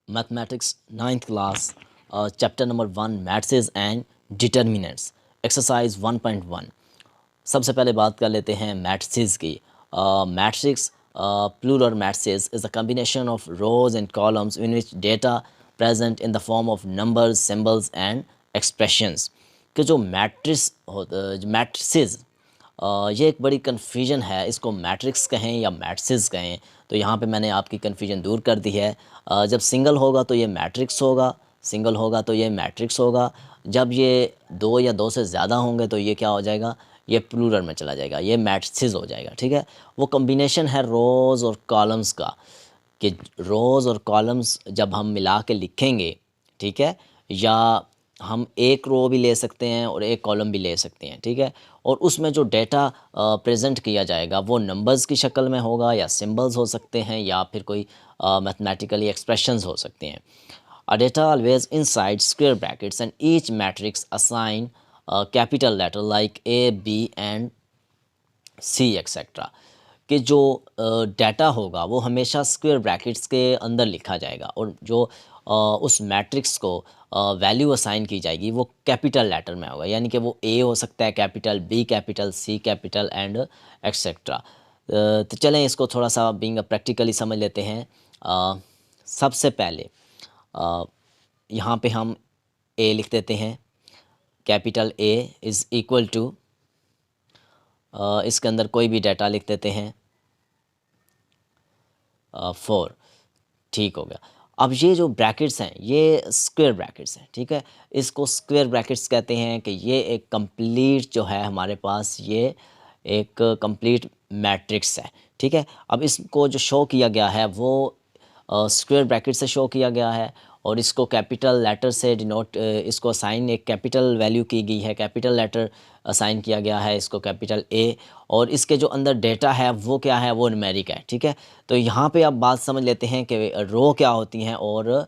Mathematics 9th class chapter number 1 matrices and determinants exercise 1.1। सबसे पहले बात कर लेते हैं मैट्रिसेस की। Matrix plural matrices is a combination of rows and columns in which data present in the form of numbers symbols and expressions. कि जो matrices ये एक बड़ी कन्फ्यूजन है, इसको मैट्रिक्स कहें या मैट्रिसेस कहें। तो यहाँ पे मैंने आपकी कन्फ्यूजन दूर कर दी है। जब सिंगल होगा तो ये मैट्रिक्स होगा, सिंगल होगा तो ये मैट्रिक्स होगा। जब ये दो या दो से ज़्यादा होंगे तो ये क्या हो जाएगा, ये प्लूरल में चला जाएगा, ये मैट्रिसेस हो जाएगा। ठीक है, वो कॉम्बिनेशन है रोज़ और कॉलम्स का, कि रोज़ और कॉलम्स जब हम मिला के लिखेंगे, ठीक है, या हम एक रो भी ले सकते हैं और एक कॉलम भी ले सकते हैं। ठीक है, और उसमें जो डेटा प्रेजेंट किया जाएगा वो नंबर्स की शक्ल में होगा, या सिंबल्स हो सकते हैं, या फिर कोई मैथमेटिकली एक्सप्रेशंस हो सकते हैं। A data always inside square brackets and each matrix assign a capital letter like A, B and C etc. कि जो डाटा होगा वो हमेशा स्क्वायर ब्रैकेट्स के अंदर लिखा जाएगा, और जो उस मैट्रिक्स को वैल्यू असाइन की जाएगी वो कैपिटल लेटर में होगा, यानी कि वो ए हो सकता है capital, B capital, C capital and etcetera. तो चलें इसको थोड़ा सा बीइंग प्रैक्टिकली समझ लेते हैं। सबसे पहले यहाँ पे हम ए लिख देते हैं, capital A is equal to, इसके अंदर कोई भी डाटा लिख देते हैं 4। ठीक हो गया। अब ये जो ब्रैकेट्स हैं ये स्क्वायर ब्रैकेट्स हैं। ठीक है, इसको स्क्वायर ब्रैकेट्स कहते हैं कि ये एक कंप्लीट जो है हमारे पास, ये एक कंप्लीट मैट्रिक्स है। ठीक है, अब इसको जो शो किया गया है वो स्क्वायर ब्रैकेट से शो किया गया है, और इसको कैपिटल लेटर से डिनोट, इसको असाइन एक कैपिटल वैल्यू की गई है, कैपिटल लेटर असाइन किया गया है इसको कैपिटल ए, और इसके जो अंदर डेटा है वो क्या है, वो न्यूमेरिक है। ठीक है, तो यहाँ पे अब बात समझ लेते हैं कि रो क्या होती हैं और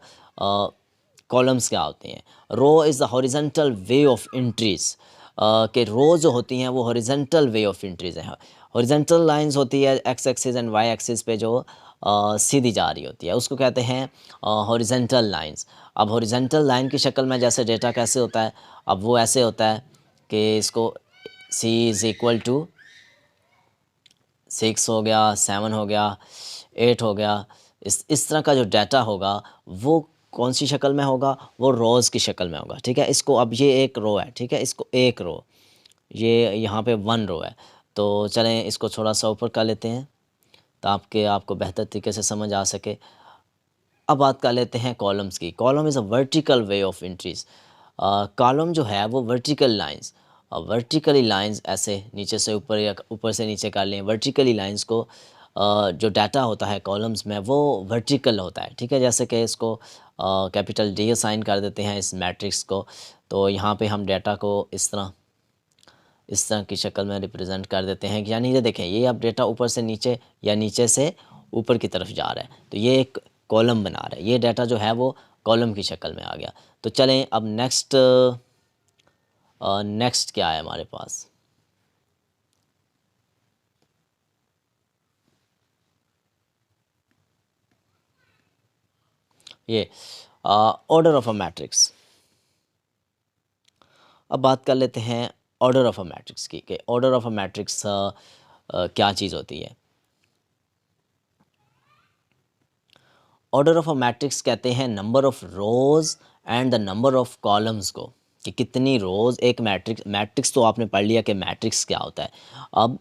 कॉलम्स क्या होते हैं। Row is the horizontal way of entries, कि रो जो होती हैं वो हॉरिजेंटल वे ऑफ एंट्रीज हैं। हॉरिजेंटल लाइंस होती है x axis and y axis पे जो सीधी जा रही होती है, उसको कहते हैं हॉरिजेंटल लाइंस। अब हॉरिजेंटल लाइन की शक्ल में जैसे डेटा कैसे होता है, अब वो ऐसे होता है कि इसको सी इज़ इक्वल टू 6 हो गया, 7 हो गया, 8 हो गया। इस तरह का जो डाटा होगा वो कौन सी शक्ल में होगा, वो रोज़ की शक्ल में होगा। ठीक है, इसको अब ये एक रो है, ठीक है, इसको एक रो, ये यहाँ पे 1 रो है। तो चलें इसको थोड़ा सा ऊपर कर लेते हैं ताकि आपको बेहतर तरीके से समझ आ सके। अब बात कर लेते हैं कॉलम्स की। Column is a vertical way of entries. Column जो है वो वर्टिकल लाइंस, वर्टिकली लाइंस ऐसे नीचे से ऊपर या ऊपर से नीचे कर लें। वर्टिकली लाइंस को जो डाटा होता है कॉलम्स में वो वर्टिकल होता है। ठीक है, जैसे कि इसको कैपिटल डी असाइन कर देते हैं इस मैट्रिक्स को, तो यहाँ पे हम डाटा को इस तरह की शक्ल में रिप्रेजेंट कर देते हैं। यानी ये देखें, ये अब डेटा ऊपर से नीचे या नीचे से ऊपर की तरफ जा रहा है, तो ये एक कॉलम बना रहा है। ये डाटा जो है वो कॉलम की शक्ल में आ गया। तो चलें अब नेक्स्ट क्या है हमारे पास। ये ऑर्डर ऑफ अ मैट्रिक्स। अब बात कर लेते हैं ऑर्डर ऑफ अ मैट्रिक्स की, कि ऑर्डर ऑफ अ मैट्रिक्स क्या चीज़ होती है। ऑर्डर ऑफ अ मैट्रिक्स कहते हैं number of rows and the number of columns को, कि कितनी रोज़ एक मैट्रिक्स तो आपने पढ़ लिया कि मैट्रिक्स क्या होता है। अब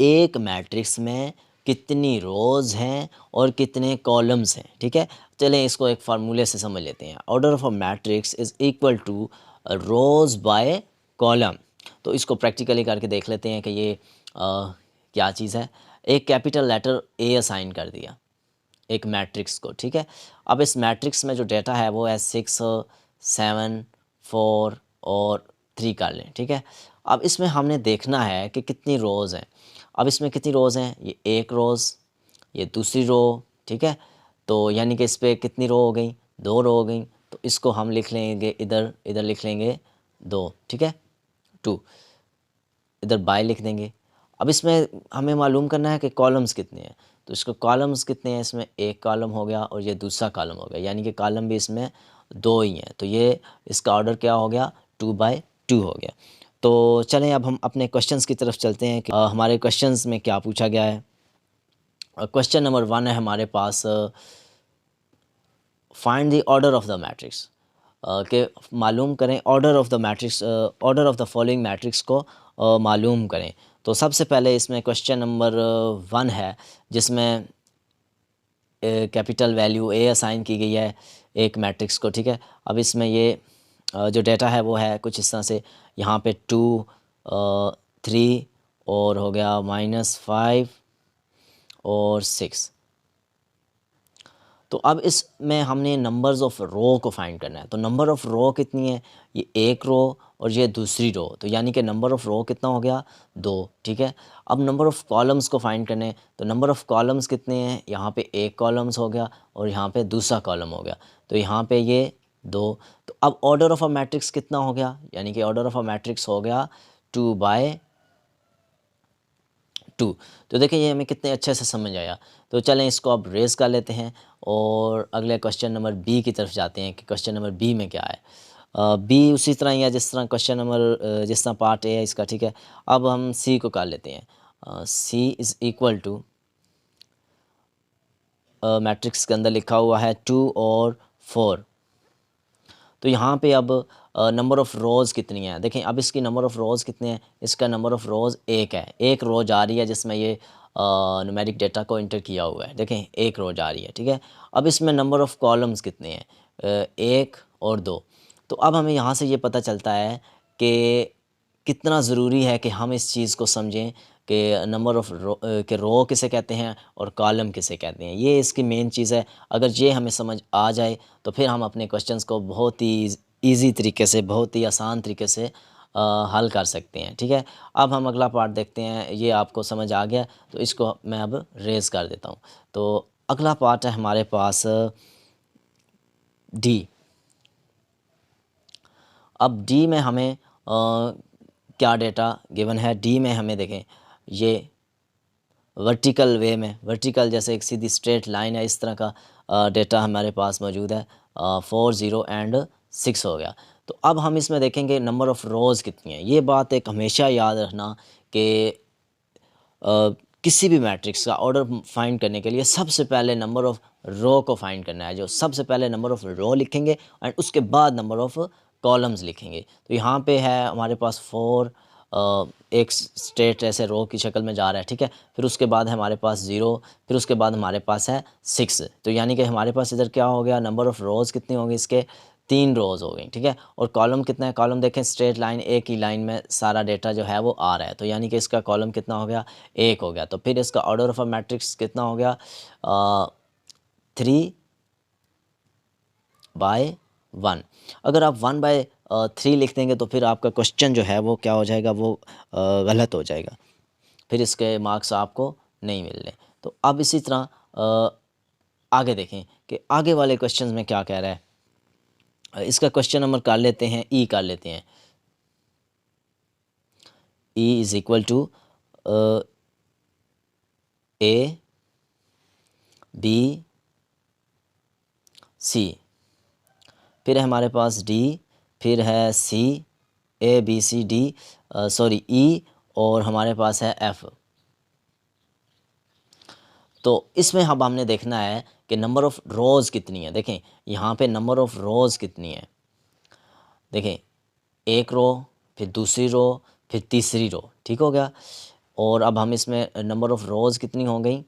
एक मैट्रिक्स में कितनी रोज़ हैं और कितने कॉलम्स हैं। ठीक है, चलें इसको एक फार्मूले से समझ लेते हैं। Order of a matrix is equal to rose by column. तो इसको प्रैक्टिकली करके देख लेते हैं कि ये क्या चीज़ है। एक कैपिटल लेटर ए असाइन कर दिया एक मैट्रिक्स को। ठीक है, अब इस मैट्रिक्स में जो डेटा है वो है 6, 7, 4 और 3 कर लें। ठीक है, अब इसमें हमने देखना है कि कितनी रोज़ हैं। अब इसमें कितनी रोज़ हैं, ये एक रोज़, ये दूसरी रो। ठीक है, तो यानी कि इस पर कितनी रो हो गई, 2 रो हो गई। तो इसको हम लिख लेंगे इधर, इधर लिख लेंगे 2। ठीक है, 2, इधर बाय लिख देंगे। अब इसमें हमें मालूम करना है कि कॉलम्स कितने हैं, तो इसको कॉलम्स कितने हैं, इसमें एक कॉलम हो गया और ये दूसरा कॉलम हो गया, यानी कि कॉलम भी इसमें दो ही हैं। तो ये इसका ऑर्डर क्या हो गया, 2/2 हो गया। तो चलें अब हम अपने क्वेश्चंस की तरफ चलते हैं कि हमारे क्वेश्चंस में क्या पूछा गया है। क्वेश्चन नंबर 1 है हमारे पास, find the order of the matrix, के मालूम करें order of the matrix, order of the following matrix को मालूम करें। तो सबसे पहले इसमें क्वेश्चन नंबर 1 है जिसमें कैपिटल वैल्यू ए असाइन की गई है एक मैट्रिक्स को, ठीक है। अब इसमें ये जो डेटा है वो है कुछ इस तरह से, यहाँ पे 2 3 और हो गया -5 और 6। तो अब इसमें हमने नंबर्स ऑफ़ रो को फाइंड करना है। तो नंबर ऑफ़ रो कितनी है, ये एक रो और ये दूसरी रो, तो यानी कि नंबर ऑफ़ रो कितना हो गया, 2, ठीक है। अब नंबर ऑफ़ कॉलम्स को फाइंड करने हैं, तो नंबर ऑफ़ कॉलम्स कितने हैं, यहाँ पे एक कॉलम्स हो गया और यहाँ पे दूसरा कॉलम हो गया, तो यहाँ पे ये 2। तो अब ऑर्डर ऑफ़ अ मैट्रिक्स कितना हो गया, यानी कि ऑर्डर ऑफ़ अ मैट्रिक्स हो गया 2/2। तो देखिए ये हमें कितने अच्छे से समझ आया। तो चलें इसको अब रेज़ कर लेते हैं और अगले क्वेश्चन नंबर बी की तरफ जाते हैं कि क्वेश्चन नंबर बी में क्या है। बी उसी तरह ही है जिस तरह क्वेश्चन नंबर जिस तरह पार्ट ए है इसका, ठीक है। अब हम सी को कर लेते हैं। सी इज़ इक्वल टू, मैट्रिक्स के अंदर लिखा हुआ है 2 और 4। तो यहाँ पे अब नंबर ऑफ़ रोज़ कितनी है, देखें अब इसकी नंबर ऑफ़ रोज़ कितने हैं, इसका नंबर ऑफ़ रोज़ 1 है, एक रो जा रही है जिसमें ये न्यूमेरिक डेटा को इंटर किया हुआ है, देखें एक रो जा रही है, ठीक है। अब इसमें नंबर ऑफ़ कॉलम्स कितने हैं, 1 और 2। तो अब हमें यहाँ से ये पता चलता है कि कितना ज़रूरी है कि हम इस चीज़ को समझें कि नंबर ऑफ़ रो के रो किसे कहते हैं और कॉलम किसे कहते हैं, ये इसकी मेन चीज़ है। अगर ये हमें समझ आ जाए तो फिर हम अपने क्वेश्चंस को बहुत ही ईज़ी तरीके से, बहुत ही आसान तरीके से हल कर सकते हैं, ठीक है। अब हम अगला पार्ट देखते हैं, ये आपको समझ आ गया तो इसको मैं अब रेज़ कर देता हूँ। तो अगला पार्ट है हमारे पास डी। अब डी में हमें क्या डेटा गिवन है, डी में हमें देखें ये वर्टिकल वे में, वर्टिकल जैसे एक सीधी स्ट्रेट लाइन है, इस तरह का डेटा हमारे पास मौजूद है। 4 0 एंड 6 हो गया। तो अब हम इसमें देखेंगे नंबर ऑफ़ रोज़ कितनी है। ये बात एक हमेशा याद रखना कि किसी भी मैट्रिक्स का ऑर्डर फाइंड करने के लिए सबसे पहले नंबर ऑफ़ रो को फाइंड करना है। जो सबसे पहले नंबर ऑफ़ रो लिखेंगे एंड उसके बाद नंबर ऑफ़ कॉलम्स लिखेंगे। तो यहाँ पे है हमारे पास 4, एक स्ट्रेट ऐसे रो की शक्ल में जा रहा है, ठीक है। फिर उसके बाद है हमारे पास 0, फिर उसके बाद हमारे पास है 6। तो यानी कि हमारे पास इधर क्या हो गया, नंबर ऑफ़ रोज़ कितनी होंगी, इसके 3 रोज़ हो गई, ठीक है। और कॉलम कितना है, कॉलम देखें स्ट्रेट लाइन एक ही लाइन में सारा डेटा जो है वो आ रहा है, तो यानी कि इसका कॉलम कितना हो गया, 1 हो गया। तो फिर इसका ऑर्डर ऑफ़ अ मैट्रिक्स कितना हो गया, 3/1। अगर आप 1/3 लिख देंगे तो फिर आपका क्वेश्चन जो है वो क्या हो जाएगा, वो गलत हो जाएगा, फिर इसके मार्क्स आपको नहीं मिलने। तो अब इसी तरह आगे देखें कि आगे वाले क्वेश्चंस में क्या कह रहा है। इसका क्वेश्चन नंबर कर लेते हैं, ई कर लेते हैं। E is equal to A B C, फिर है हमारे पास डी, फिर है C, A B C D, sorry E, और हमारे पास है एफ़। तो इसमें अब हमने देखना है कि नंबर ऑफ़ रोज़ कितनी है। देखें यहाँ पे नंबर ऑफ़ रोज़ कितनी है, देखें एक रो, फिर दूसरी रो, फिर तीसरी रो, ठीक हो गया। और अब हम इसमें नंबर ऑफ़ रोज़ कितनी हो गई,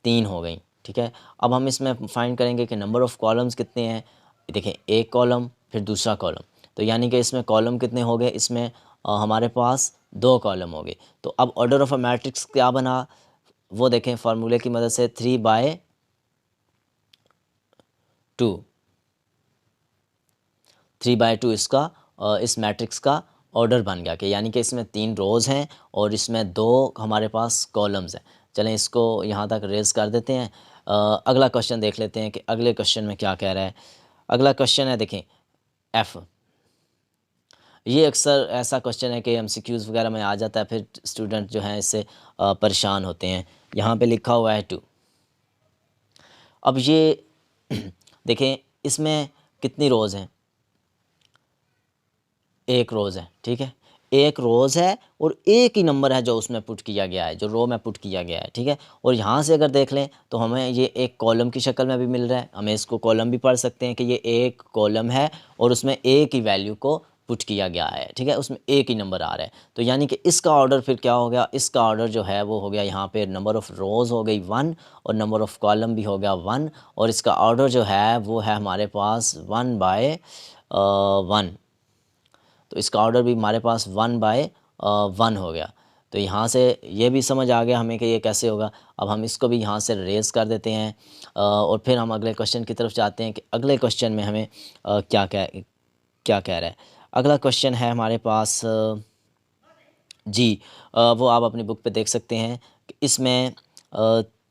3 हो गई, ठीक है। अब हम इसमें फाइंड करेंगे कि नंबर ऑफ़ कॉलम्स कितने हैं। देखें एक कॉलम फिर दूसरा कॉलम, तो यानी कि इसमें कॉलम कितने हो गए, इसमें हमारे पास 2 कॉलम हो गए। तो अब ऑर्डर ऑफ़ अ मैट्रिक्स क्या बना, वो देखें फार्मूले की मदद से 3/2, 3/2 इसका इस मैट्रिक्स का ऑर्डर बन गया, कि यानी कि इसमें 3 रोज़ हैं और इसमें 2 हमारे पास कॉलम्स हैं। चलें इसको यहाँ तक रेज़ कर देते हैं। अगला क्वेश्चन देख लेते हैं कि अगले क्वेश्चन में क्या कह रहा है। अगला क्वेश्चन है, देखें एफ़। ये अक्सर ऐसा क्वेश्चन है कि एमसीक्यूज़ वगैरह में आ जाता है, फिर स्टूडेंट जो हैं इससे परेशान होते हैं। यहाँ पे लिखा हुआ है 2, अब ये देखें इसमें कितनी रोज़ हैं, एक रोज़ है, ठीक है, एक रोज़ है और एक ही नंबर है जो उसमें पुट किया गया है, जो रो में पुट किया गया है, ठीक है। और यहाँ से अगर देख लें तो हमें ये एक कॉलम की शक्ल में भी मिल रहा है, हमें इसको कॉलम भी पढ़ सकते हैं कि ये एक कॉलम है और उसमें एक ही वैल्यू को पुट किया गया है, ठीक है, उसमें एक ही नंबर आ रहा है। तो यानी कि इसका ऑर्डर फिर क्या हो गया, इसका ऑर्डर जो है वो हो गया यहाँ पे नंबर ऑफ़ रोज़ हो गई 1 और नंबर ऑफ़ कॉलम भी हो गया 1 और इसका ऑर्डर जो है वो है हमारे पास 1/1। तो इसका ऑर्डर भी हमारे पास 1/1 हो गया। तो यहाँ से ये भी समझ आ गया हमें कि ये कैसे होगा। अब हम इसको भी यहाँ से रेज़ कर देते हैं और फिर हम अगले क्वेश्चन की तरफ जाते हैं कि अगले क्वेश्चन में हमें क्या कह रहा है। अगला क्वेश्चन है हमारे पास जी, वो आप अपनी बुक पे देख सकते हैं कि इसमें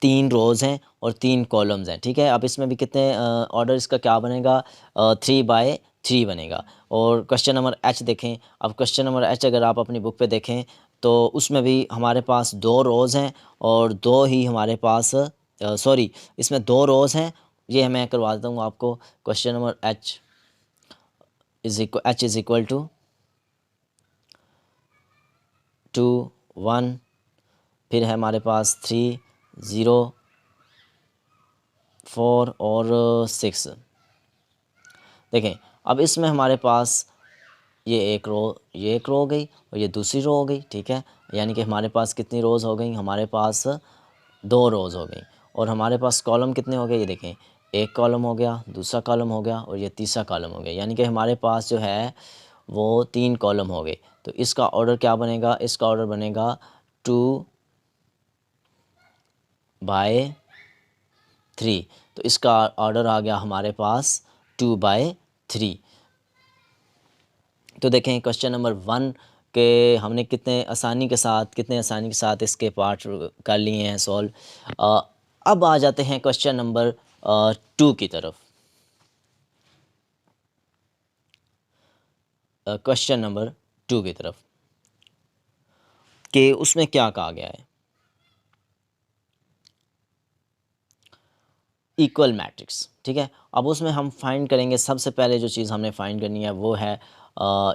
3 रोज़ हैं और 3 कॉलम्स हैं, ठीक है। अब इसमें भी कितने ऑर्डर इसका क्या बनेगा, 3/3 बनेगा। और क्वेश्चन नंबर एच देखें। अब क्वेश्चन नंबर एच अगर आप अपनी बुक पे देखें तो उसमें भी हमारे पास 2 रोज़ हैं और 2 ही हमारे पास सॉरी, इसमें 2 रोज़ हैं। ये मैं करवा देता हूँ आपको। Question number H is equal to 2 1, फिर है हमारे पास 3 0 4 और 6। देखें अब इसमें हमारे पास ये एक रो हो गई और ये दूसरी रो हो गई, ठीक है। यानी कि हमारे पास कितनी रोज़ हो गई, हमारे पास 2 रोज़ हो गई। और हमारे पास कॉलम कितने हो गए, ये देखें, एक कॉलम हो गया, दूसरा कॉलम हो गया और ये तीसरा कॉलम हो गया। यानी कि हमारे पास जो है वो 3 कॉलम हो गए। तो इसका ऑर्डर क्या बनेगा, इसका ऑर्डर बनेगा 2/3। तो इसका ऑर्डर आ गया हमारे पास 2/3। तो देखें क्वेश्चन नंबर 1 के हमने कितने आसानी के साथ इसके पार्ट कर लिए हैं सॉल्व। अब आ जाते हैं क्वेश्चन नंबर 2 की तरफ। क्वेश्चन नंबर 2 की तरफ कि उसमें क्या कहा गया है, इक्वल मैट्रिक्स, ठीक है। अब उसमें हम फाइंड करेंगे, सबसे पहले जो चीज़ हमने फाइंड करनी है वो है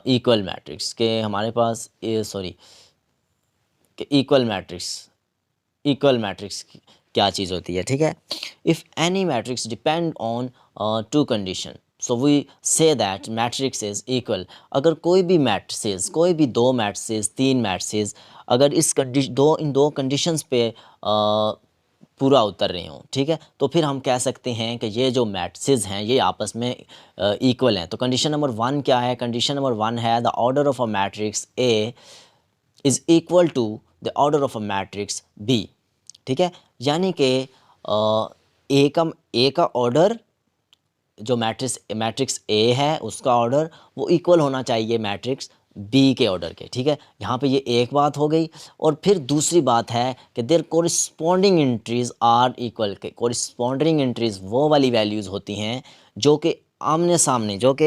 इक्वल मैट्रिक्स के हमारे पास कि इक्वल मैट्रिक्स क्या चीज़ होती है, ठीक है। If any matrix depend on 2 condition so we say that matrix is equal. अगर कोई भी मैट्रिसेस, कोई भी 2 मैट्रिसेस, 3 मैट्रिसेस अगर इन दो कंडीशंस पे पूरा उतर रहे हों, ठीक है, तो फिर हम कह सकते हैं कि ये जो मैट्रिसेस हैं ये आपस में इक्वल हैं। तो कंडीशन नंबर 1 क्या है, कंडीशन नंबर 1 है the order of a matrix A is equal to the order of a matrix B, ठीक है। यानी कि ए का ऑर्डर, जो मैट्रिक्स ए है उसका ऑर्डर वो इक्वल होना चाहिए मैट्रिक्स बी के ऑर्डर के, ठीक है। यहाँ पे ये एक बात हो गई। और फिर दूसरी बात है कि there corresponding entries are equal. के कोरिस्पॉन्डिंग एंट्रीज वो वाली वैल्यूज़ होती हैं जो कि आमने सामने, जो कि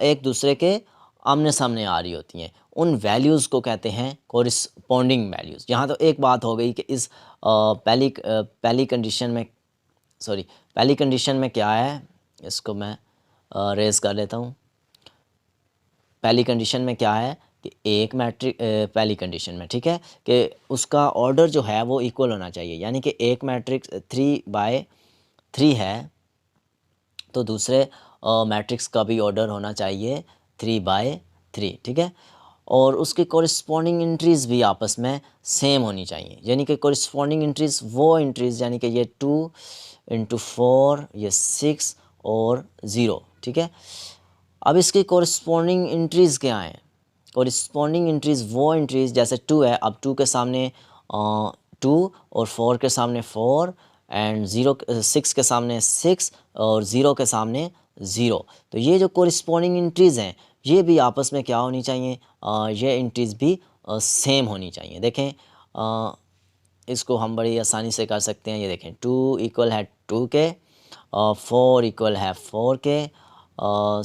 एक दूसरे के आमने सामने आ रही होती हैं, उन वैल्यूज़ को कहते हैं कोरिस्पॉन्डिंग वैल्यूज़। यहाँ तो एक बात हो गई कि इस पहली कंडीशन में, सॉरी, पहली कंडीशन में क्या है, इसको मैं रेज़ कर लेता हूँ। पहली कंडीशन में क्या है कि एक मैट्रिक पहली कंडीशन में, ठीक है, कि उसका ऑर्डर जो है वो इक्वल होना चाहिए। यानी कि एक मैट्रिक्स 3/3 है तो दूसरे मैट्रिक्स का भी ऑर्डर होना चाहिए 3/3, ठीक है। और उसकी कॉरिस्पॉन्डिंग एंट्रीज़ भी आपस में सेम होनी चाहिए। यानी कि कॉरिस्पॉन्डिंग एंट्रीज़ वो एंट्रीज़, यानी कि ये 2 × 4, ये 6 और 0, ठीक है। अब इसकी कॉरिस्पॉन्डिंग एंट्रीज़ क्या हैं, कॉरिस्पॉन्डिंग एंट्रीज़ वो एंट्रीज़, जैसे 2 है, अब 2 के सामने 2 और 4 के सामने 4 एंड 6 के सामने 6 और 0 के सामने 0। तो ये जो कॉरिस्पॉन्डिंग एंट्रीज़ हैं ये भी आपस में क्या होनी चाहिए, ये एंट्रीज़ भी सेम होनी चाहिए। देखें इसको हम बड़ी आसानी से कर सकते हैं। ये देखें 2 इक्वल है 2 के, 4 इक्वल है 4 के,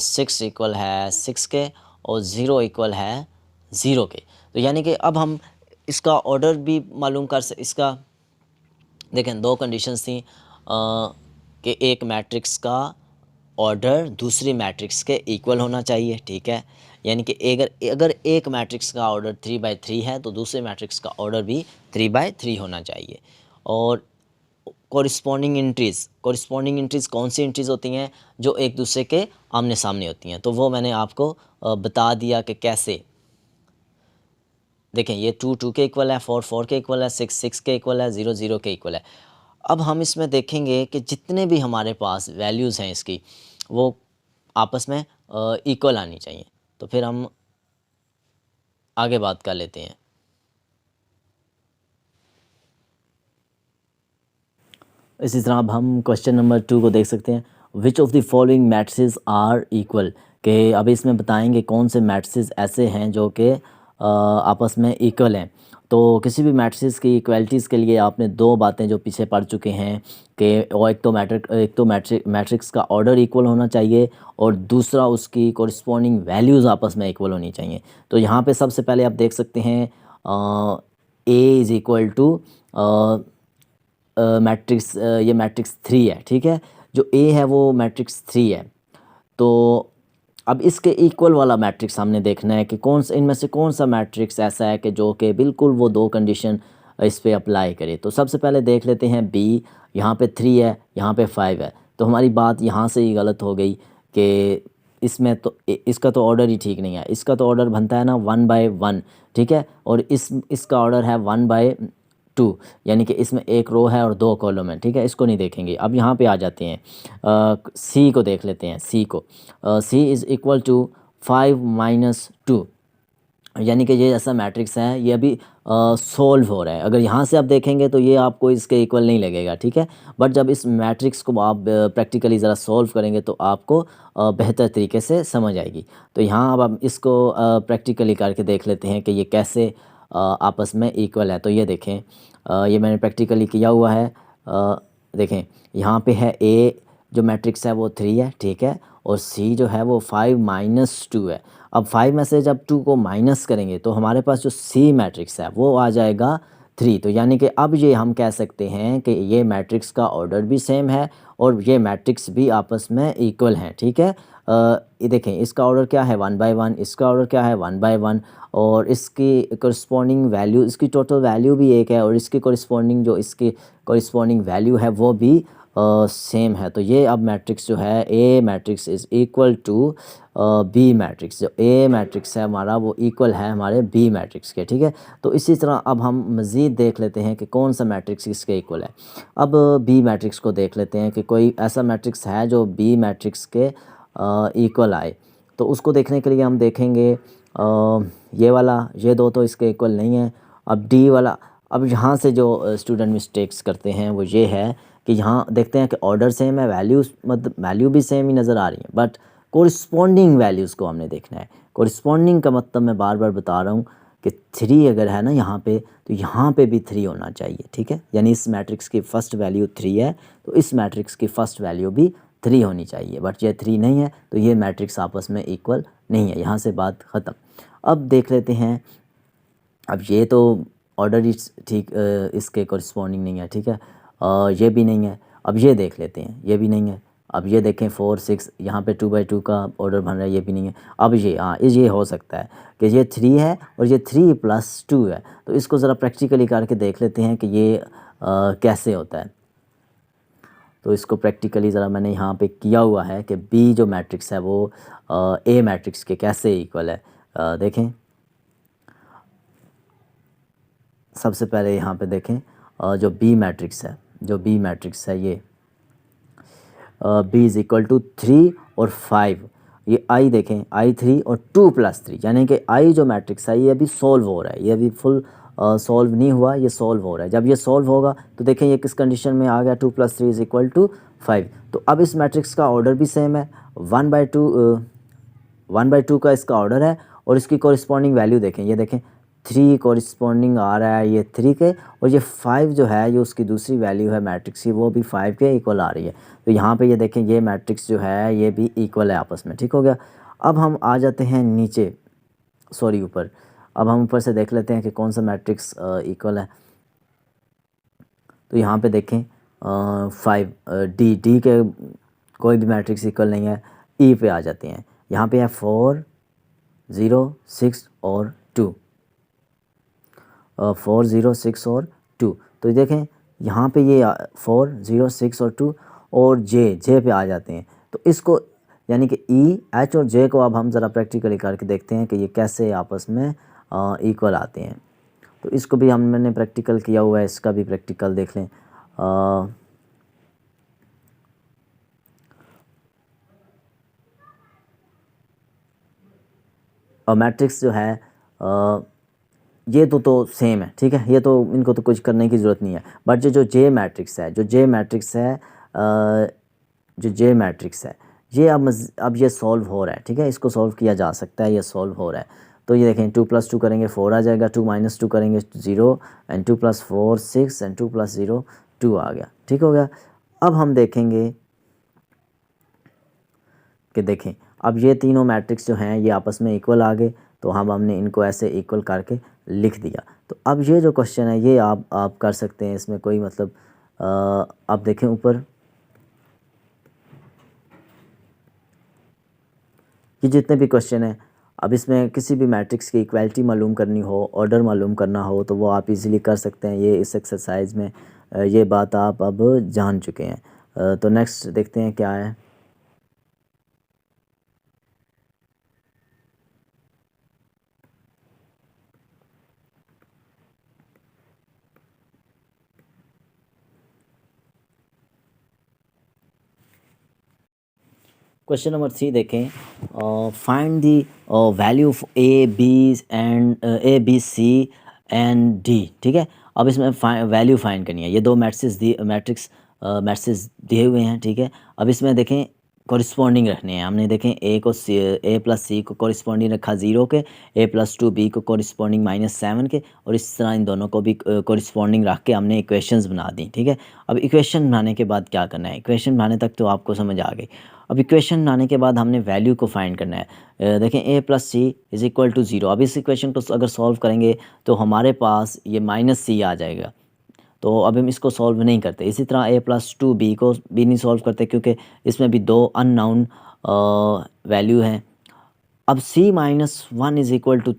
6 इक्वल है 6 के और 0 इक्वल है 0 के। तो यानी कि अब हम इसका ऑर्डर भी मालूम इसका देखें 2 कंडीशंस थी कि एक मैट्रिक्स का ऑर्डर दूसरी मैट्रिक्स के इक्वल होना चाहिए, ठीक है। यानी कि अगर अगर एक मैट्रिक्स का ऑर्डर 3/3 है तो दूसरे मैट्रिक्स का ऑर्डर भी 3/3 होना चाहिए। और कॉरिस्पॉन्डिंग इंट्रीज़ कौन सी इंट्रीज़ होती हैं, जो एक दूसरे के आमने सामने होती हैं, तो वो मैंने आपको बता दिया कि कैसे। देखें, ये 2 के इक्वल है, 4 के इक्वल है, 6 के इक्वल है, 0 के इक्वल है। अब हम इसमें देखेंगे कि जितने भी हमारे पास वैल्यूज़ हैं इसकी, वो आपस में इक्वल आनी चाहिए। तो फिर हम आगे बात कर लेते हैं। इसी तरह अब हम क्वेश्चन नंबर 2 को देख सकते हैं। Which of the following matrices are equal, के अब इसमें बताएंगे कौन से मैट्रिसेस ऐसे हैं जो कि आपस में इक्वल हैं। तो किसी भी मैट्रिसेस की इक्वलिटीज़ के लिए आपने दो बातें जो पीछे पढ़ चुके हैं कि और एक तो मैट्रिक्स का ऑर्डर इक्वल होना चाहिए और दूसरा उसकी कॉरस्पॉन्डिंग वैल्यूज़ आपस में इक्वल होनी चाहिए। तो यहाँ पे सबसे पहले आप देख सकते हैं A is equal to matrix, ये मैट्रिक्स 3 है, ठीक है। जो ए है वो मैट्रिक्स 3 है। तो अब इसके इक्वल वाला मैट्रिक्स हमने देखना है कि कौन सा इनमें से कौन सा मैट्रिक्स ऐसा है कि जो कि बिल्कुल वो दो कंडीशन इस पे अप्लाई करे। तो सबसे पहले देख लेते हैं बी, यहाँ पे 3 है, यहाँ पे 5 है। तो हमारी बात यहाँ से ही गलत हो गई कि इसमें तो इसका तो ऑर्डर ही ठीक नहीं है। इसका तो ऑर्डर बनता है ना 1/1, ठीक है। और इसका ऑर्डर है 1/2, यानी कि इसमें एक रो है और दो कॉलम है, ठीक है। इसको नहीं देखेंगे। अब यहाँ पे आ जाते हैं, सी को देख लेते हैं। सी को सी इज़ इक्वल टू 5-2, यानी कि ये ऐसा मैट्रिक्स है, ये अभी सोल्व हो रहा है। अगर यहाँ से आप देखेंगे तो ये आपको इसके इक्वल नहीं लगेगा, ठीक है। बट जब इस मैट्रिक्स को आप प्रैक्टिकली ज़रा सॉल्व करेंगे तो आपको बेहतर तरीके से समझ आएगी। तो यहाँ अब हम इसको प्रैक्टिकली करके देख लेते हैं कि ये कैसे आपस में इक्वल है। तो ये देखें, ये मैंने प्रैक्टिकली किया हुआ है। देखें, यहाँ पे है ए जो मैट्रिक्स है वो 3 है, ठीक है। और सी जो है वो 5-2 है। अब 5 में से जब 2 को माइनस करेंगे तो हमारे पास जो सी मैट्रिक्स है वो आ जाएगा 3। तो यानी कि अब ये हम कह सकते हैं कि ये मैट्रिक्स का ऑर्डर भी सेम है और ये मैट्रिक्स भी आपस में इक्वल हैं, ठीक है। ये देखें, इसका ऑर्डर क्या है 1/1, इसका ऑर्डर क्या है 1/1, और इसकी करस्पॉन्डिंग वैल्यू, इसकी टोटल वैल्यू भी एक है और इसकी करस्पॉन्डिंग जो इसकी करस्पॉन्डिंग वैल्यू है वो भी सेम है। तो ये अब मैट्रिक्स जो है A matrix is equal to B matrix. जो ए मैट्रिक्स है हमारा वो इक्वल है हमारे बी मैट्रिक्स के, ठीक है। तो इसी तरह अब हम मज़ीद देख लेते हैं कि कौन सा मैट्रिक्स इसके इक्वल है। अब बी मैट्रिक्स को देख लेते हैं कि कोई ऐसा मैट्रिक्स है जो बी मैट्रिक्स के इक्वल आए। तो उसको देखने के लिए हम देखेंगे ये वाला, ये दो तो इसके इक्वल नहीं है। अब डी वाला, अब यहाँ से जो स्टूडेंट मिस्टेक्स करते हैं वो ये है कि यहाँ देखते हैं कि ऑर्डर सेम है, वैल्यूज़ मतलब वैल्यू भी सेम ही नज़र आ रही है, बट कोरिस्पॉन्डिंग वैल्यूज़ को हमने देखना है। कोरिस्पॉन्डिंग का मतलब मैं बार बार बता रहा हूँ कि 3 अगर है ना यहाँ पे, तो यहाँ पे भी 3 होना चाहिए, ठीक है। यानी इस मैट्रिक्स की फ़र्स्ट वैल्यू 3 है तो इस मैट्रिक्स की फ़र्स्ट वैल्यू भी 3 होनी चाहिए, बट ये 3 नहीं है तो ये मैट्रिक्स आपस में इक्वल नहीं है। यहाँ से बात ख़त्म। अब देख लेते हैं, अब ये तो ऑर्डर ही ठीक इसके कॉरस्पॉन्डिंग नहीं है, ठीक है। ये भी नहीं है। अब ये देख लेते हैं, ये भी नहीं है। अब ये देखें 4-6, यहाँ पे 2/2 का ऑर्डर बन रहा है, ये भी नहीं है। अब ये हाँ, ये हो सकता है कि ये 3 है और ये 3+2 है। तो इसको ज़रा प्रैक्टिकली करके देख लेते हैं कि ये कैसे होता है। तो इसको प्रैक्टिकली ज़रा मैंने यहाँ पे किया हुआ है कि बी जो मैट्रिक्स है वो ए मैट्रिक्स के कैसे इक्वल है। देखें, सबसे पहले यहाँ पे देखें, जो बी मैट्रिक्स है, जो बी मैट्रिक्स है ये बी इज़ इक्वल टू 3 और 5। ये आई देखें, I3 और 2+3, यानी कि आई जो मैट्रिक्स है ये अभी सॉल्व हो रहा है, ये अभी फुल सॉल्व नहीं हुआ, ये सॉल्व हो रहा है। जब ये सॉल्व होगा तो देखें ये किस कंडीशन में आ गया, 2+3 इज़ इक्वल टू 5। तो अब इस मैट्रिक्स का ऑर्डर भी सेम है, 1/2 का इसका ऑर्डर है और इसकी कॉरस्पॉन्डिंग वैल्यू देखें, ये देखें 3 कॉरस्पॉन्डिंग आ रहा है ये 3 के, और ये 5 जो है ये उसकी दूसरी वैल्यू है मैट्रिक्स की, वो भी 5 के इक्वल आ रही है। तो यहाँ पे ये देखें ये मैट्रिक्स जो है ये भी इक्वल है आपस में, ठीक हो गया। अब हम आ जाते हैं नीचे, सॉरी ऊपर। अब हम ऊपर से देख लेते हैं कि कौन सा मैट्रिक्स इक्वल है। तो यहाँ पे देखें 5 डी के कोई भी मैट्रिक्स इक्वल नहीं है, ई पे आ जाते हैं। यहाँ पे है 4 0 6 और 2, 4 0 6 और 2। तो देखें यहाँ पे ये 4 0 6 और 2 और जे पे आ जाते हैं। तो इसको यानी कि ई एच और जे को अब हम ज़रा प्रैक्टिकली करके देखते हैं कि ये कैसे आपस में इक्वल आते हैं। तो इसको भी मैंने प्रैक्टिकल किया हुआ है, इसका भी प्रैक्टिकल देख लें। और मैट्रिक्स जो है ये तो सेम है, ठीक है, ये तो इनको तो कुछ करने की ज़रूरत नहीं है। बट जो जे मैट्रिक्स है, जो जे मैट्रिक्स है ये अब ये सॉल्व हो रहा है, ठीक है, इसको सॉल्व किया जा सकता है, ये सॉल्व हो रहा है। तो ये देखें 2 + 2 करेंगे 4 आ जाएगा, 2 - 2 करेंगे 0 एंड 2 + 4 6 एंड 2 + 0 2 आ गया, ठीक हो गया। अब हम देखेंगे कि देखें अब ये तीनों मैट्रिक्स जो हैं ये आपस में इक्वल आ गए, तो हमने इनको ऐसे इक्वल करके लिख दिया। तो अब ये जो क्वेश्चन है ये आप कर सकते हैं, इसमें कोई मतलब आप देखें ऊपर ये जितने भी क्वेश्चन हैं, अब इसमें किसी भी मैट्रिक्स की इक्वालिटी मालूम करनी हो, ऑर्डर मालूम करना हो, तो वो आप इजीली कर सकते हैं। ये इस एक्सरसाइज में ये बात आप अब जान चुके हैं। तो नेक्स्ट देखते हैं क्या है। क्वेश्चन नंबर 3 देखें, find the value of a B c and d, ठीक है। अब इसमें वैल्यू फाइंड करनी है, ये दो मैट्रिक्स दिए हुए हैं, ठीक है। अब इसमें देखें कॉरिस्पॉन्डिंग रखने हैं हमने, देखें ए + सी को कॉरिस्पॉन्डिंग रखा 0 के, a + 2 b को कॉरिस्पॉन्डिंग -7 के, और इस तरह इन दोनों को भी कॉरिस्पॉन्डिंग रख के हमने इक्वेशंस बना दी, ठीक है। अब इक्वेशन बनाने के बाद क्या करना है, इक्वेशन बनाने तक तो आपको समझ आ गई। अब इक्वेशन बनाने के बाद हमने वैल्यू को फाइंड करना है। देखें a + c = 0। अब इस इक्वेशन को अगर सॉल्व करेंगे तो हमारे पास ये -c आ जाएगा, तो अब हम इसको सॉल्व नहीं करते। इसी तरह a + 2b को भी नहीं सॉल्व करते, क्योंकि इसमें भी दो अननाउन वैल्यू हैं। अब c - 1 =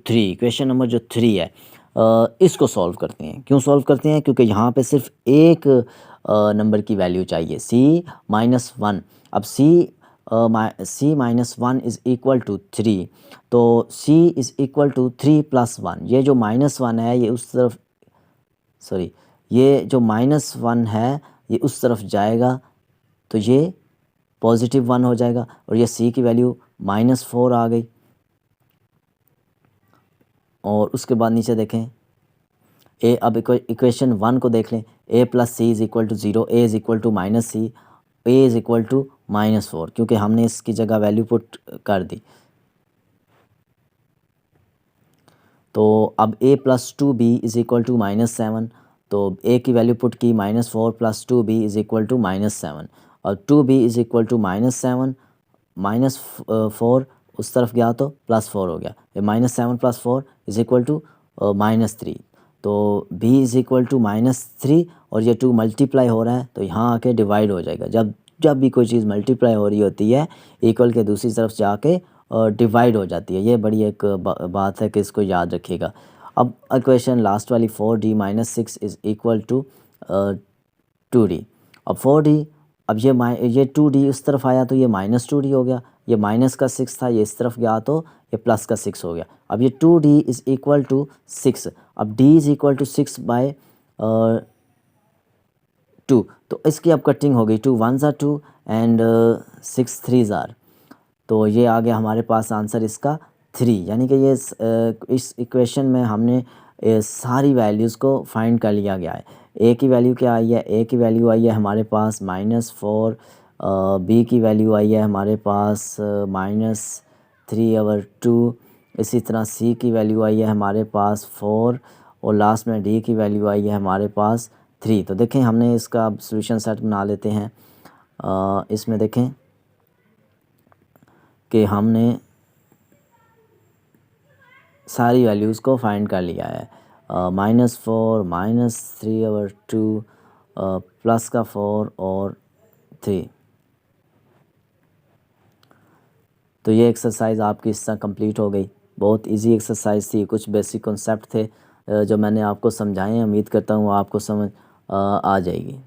3, इक्वेशन नंबर जो 3 है इसको सॉल्व करते हैं। क्यों सॉल्व करते हैं, क्योंकि यहाँ पे सिर्फ एक नंबर की वैल्यू चाहिए, c - 1। अब c - 1 = 3, तो c = 3 + 1। ये जो -1 है ये उस तरफ, सॉरी, ये जो -1 है ये उस तरफ जाएगा, तो ये +1 हो जाएगा, और ये c की वैल्यू -4 आ गई। और उसके बाद नीचे देखें अब इक्वेशन 1 को देख लें, a + c = 0, a = -c, a = -4, क्योंकि हमने इसकी जगह वैल्यू पुट कर दी। तो अब a + 2b = -7, तो a की वैल्यू पुट की -4 + 2b = -7, और 2b = -7 -4 उस तरफ गया तो +4 हो गया, -7 + 4 = -3, तो b = -3, और ये 2 मल्टीप्लाई हो रहा है तो यहाँ आके डिवाइड हो जाएगा। जब जब भी कोई चीज़ मल्टीप्लाई हो रही होती है इक्वल के दूसरी तरफ जाके डिवाइड हो जाती है। ये बड़ी एक बात है कि इसको याद रखिएगा। अब इक्वेशन लास्ट वाली 4d - 6 = 2d। अब 4d, अब ये 2d उस तरफ आया तो ये -2d हो गया, ये माइनस का 6 था ये इस तरफ गया तो ये प्लस का 6 हो गया। अब ये 2d = 6, अब d = 6/2, तो इसकी अब कटिंग हो गई, 2 1s are 2 and 6 3s are, तो ये आ गया हमारे पास आंसर इसका 3। यानी कि ये इस इक्वेशन में हमने सारी वैल्यूज़ को फाइंड कर लिया गया है। a की वैल्यू क्या आई है, a की वैल्यू आई है हमारे पास -4, b की वैल्यू आई है हमारे पास -3/2, इसी तरह c की वैल्यू आई है हमारे पास 4, और लास्ट में d की वैल्यू आई है हमारे पास 3। तो देखें हमने इसका सॉल्यूशन सेट बना लेते हैं। इसमें देखें कि हमने सारी वैल्यूज़ को फाइंड कर लिया है, -4 -3/2 प्लस का 4 और 3। तो ये एक्सरसाइज आपकी इस तरह कंप्लीट हो गई। बहुत इजी एक्सरसाइज थी, कुछ बेसिक कॉन्सेप्ट थे जो मैंने आपको समझाए हैं। उम्मीद करता हूँ आपको समझ आ जाएगी।